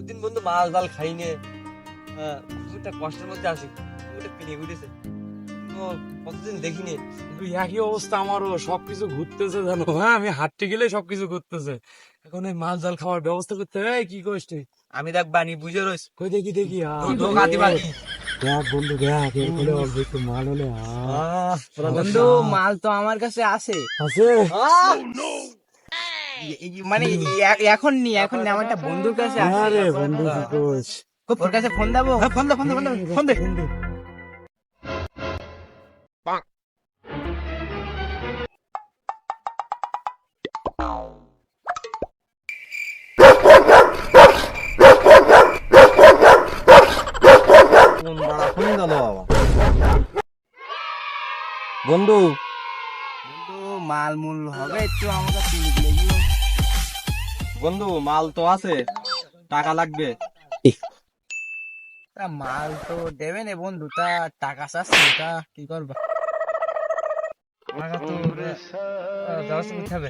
বহুদিন বন্ধু মাল ডাল খাইনে, খুব একটা কষ্টের মধ্যে আছি, খুব একটা পেনে ঘুরেছে, কতদিন দেখিনি। একই অবস্থা আমারও, সবকিছু ঘুরতেছে জানো। হ্যাঁ, আমি হাঁটতে গেলে সবকিছু ঘুরতেছে। এখন এই মাল জাল খাওয়ার ব্যবস্থা করতে হবে। এই কি করিস তুই? আমি দেখ বানি বুঝে রয়েছ কই দেখি দেখি। দেখ বন্ধু দেখ, এর ফলে অল্প একটু মাল হলে বন্ধু মাল তো আমার কাছে আছে, আছে। মানে এখন নি, এখন নি, আমার একটা বন্ধুর কাছে আছে। আরে বন্ধু কি করিস? ওর কাছে ফোন দেবো। ফোন দে। বন্ধু বন্ধু মাল মূল হবে একটু আমাকে চিনি দিলে। বন্ধু মাল তো আছে, টাকা লাগবে। তা মাল তো দেবে না বন্ধু, তা টাকা চাচ্ছে, তা কি করবা? টাকা তো ব্যবস্থা করতে হবে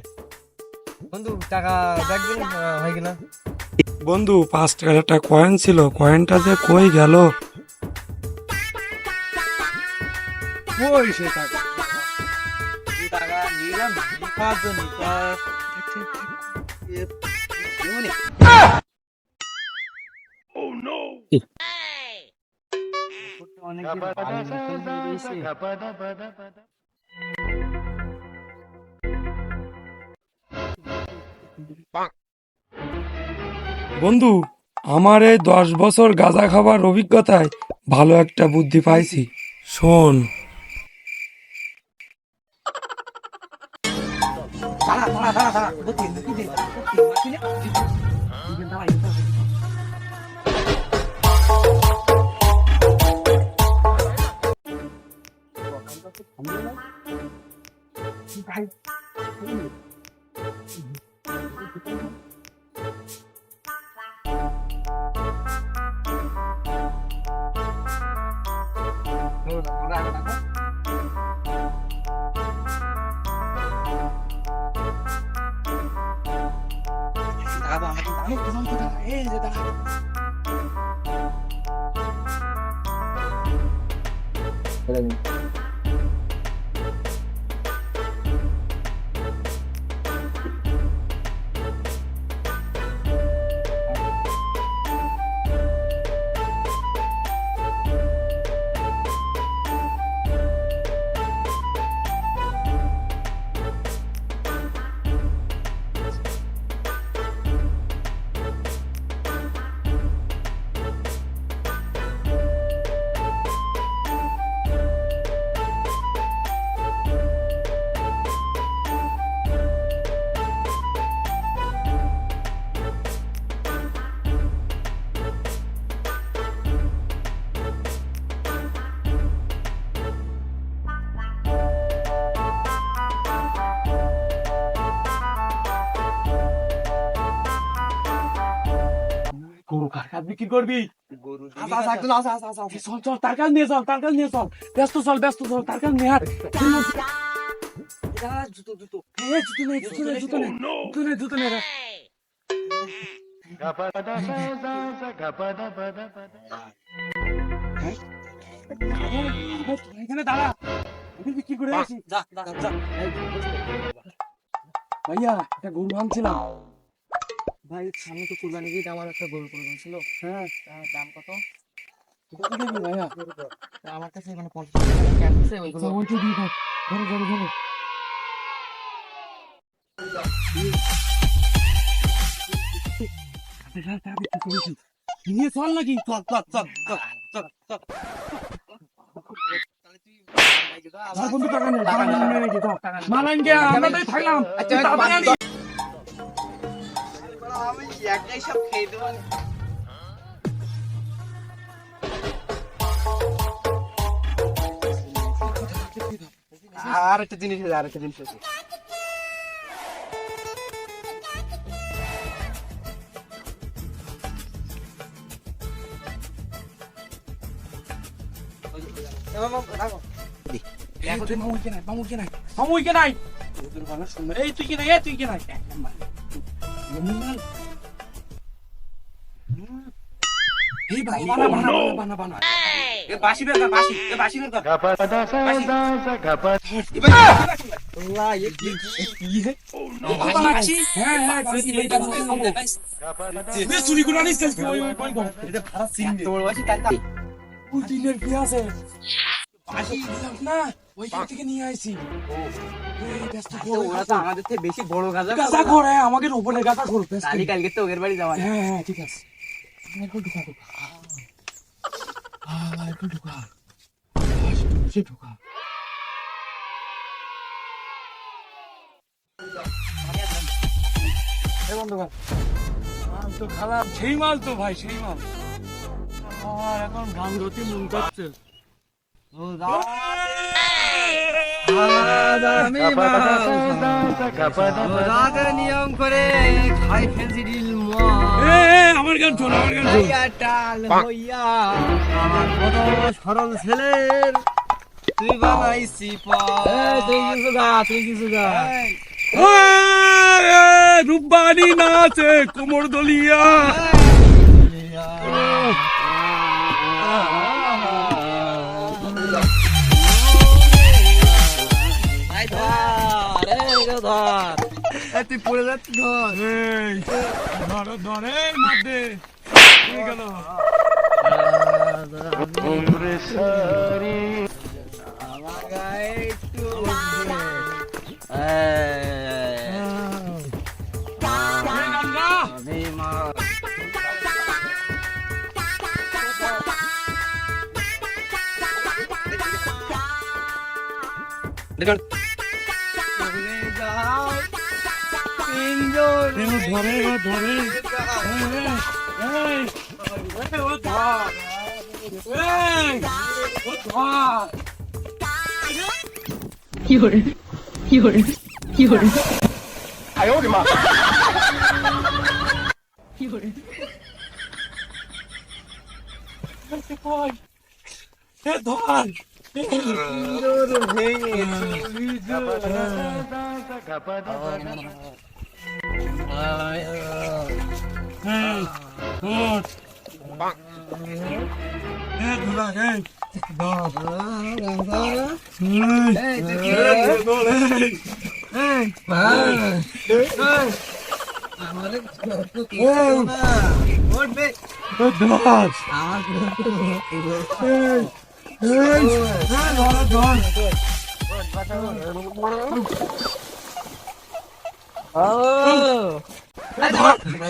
বন্ধু, টাকা দেখবেন হয় কিনা। বন্ধু 5 টাকার একটা কয়েন ছিল, কয়েনটা যে কই গেল? কই সে টাকা? টাকা নিলাম খাওয়ার জন্য, বন্ধু আমার এই 10 বছর গাঁজা খাবার অভিজ্ঞতায় ভালো একটা বুদ্ধি পাইছি, শোন। গরু কার কাজ বিক্রি করবি? গরু চল চল, তার কাজ নিয়ে চল, তার কাজ নিয়ে চল। ব্যস্ত চল, তার কাজ নিয়ে হাট। জুতো জুতো জুতো নে রে। এখানে দাঁড়া, আমি বিক্রি করে আসি। যা যা যা। ভাইয়া একটা গরু আনছিলাম। ভাই সামনে তো কুরবানি ঈদ, আমার একটা গরু কুরবানি ছিল। হ্যাঁ, তার দাম কত? কত দিবি ভাইয়া? তা আমার কাছে মানে 50 টাকা ক্যাশ আছে, ওইগুলো ওইটা দিয়ে দাও। ধরো। নিয়ে চল নাকি? চল চল চল চল চল চল। আর বন্ধু টাকা নে নাকি দাও। মালান গে আমরা তো থাকলাম। আচ্ছা, তারপরে আনি। আমি একাই সব খেয়ে দেবো। আর একটা জিনিস আছে। মামুই কে নাই। এই তুই কি নাই, এই ভাই বানা বানা বানা বানা এ বাসি বের কর, বাসি এ বাসি বের কর। আল্লাহ এ কি বাসি? হ্যাঁ হ্যাঁ বে চুরি করে আনিস কি ওই ওই কর এটা খারাপ সিন তোর বাসি কাটা। ওই দিনের কি আছে বাসি দিলাম না ওইখান থেকে নিয়ে আইছি এই ব্যস্ত কর ওরা তো আমাদের থেকে বেশি বড় গাজা। গাঁজা খোর হ্যাঁ আমাকে ওপরে গাঁজা খোর ব্যস্ত কালি কালকে তো ওদের বাড়ি যাওয়া। হ্যাঁ হ্যাঁ ঠিক আছে একটু ঢুকা ঢুকা একটু ঢুকা সে ঢুকা এই বন্ধুগণ মাল তো খারাপ সেই মাল তো ভাই সেই মাল আর এখন গান রতি মন করছে নিয়ম করে খাই ফেলছি ডিল আমার গান শোন আমার গান শোন টাল হইয়া আমার বড় সরল ছেলের তুই বানাইছি তুই কিছু গা রূপবাণী নাচে কোমর দলিয়া তুই পড়ে যাচ্ছি ধর ধর ধর এই মধ্যে গেল আমার গায়ে একটু আমি মা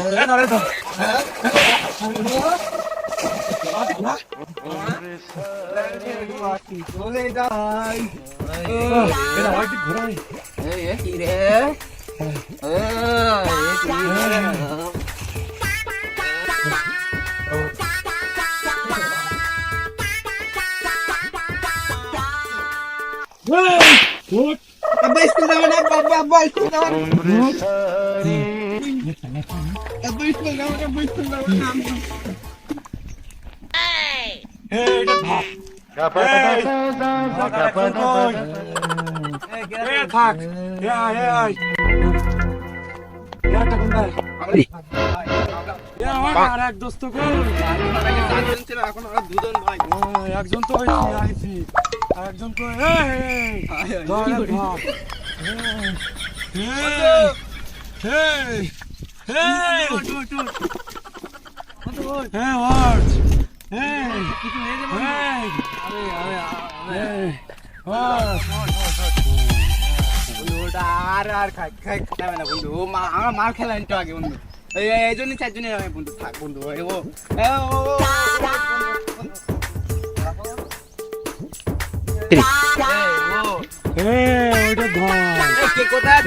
ধরে ধরে ধর থাক আর এক দোস্ত এখন আমরা দুজন ভাই একজন তো আইছি আর একজন তো আর খাই খাই খাবে না বন্ধু আমার মার খেলা নিতে আগে বন্ধু এই জন্য চারজনে বন্ধু থাক বন্ধু ওইটা ধর কোথায়